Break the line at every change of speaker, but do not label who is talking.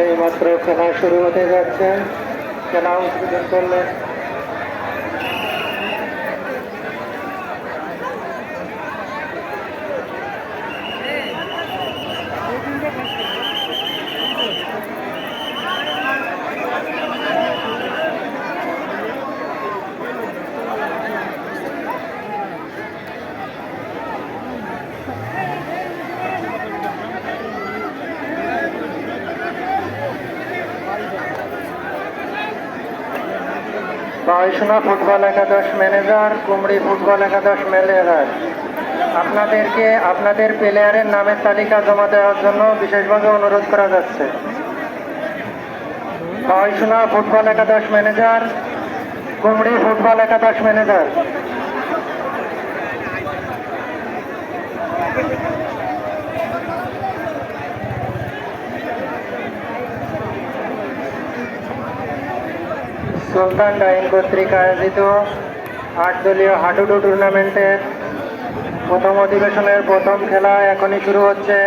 এইমাত্র খেলা শুরু হতে যাচ্ছে। খেলা উদ্বোধন করলেন বায়ুসেনা ফুটবল একাদশ ম্যানেজার, কুমড়ি ফুটবল একাদশ ম্যানেজার, আপনাদেরকে আপনাদের প্লেয়ারের নামের তালিকা জমা দেওয়ার জন্য বিশেষভাবে অনুরোধ করা যাচ্ছে। বায়ুসেনা ফুটবল একাদশ ম্যানেজার, কুমড়ি ফুটবল একাদশ ম্যানেজার। সুলতান ডাইন কর্তৃক আয়োজিত ৮ দলীয় হাডুডু টুর্নামেন্টের প্রথম অধিবেশনের প্রথম খেলা এখনই শুরু হচ্ছে।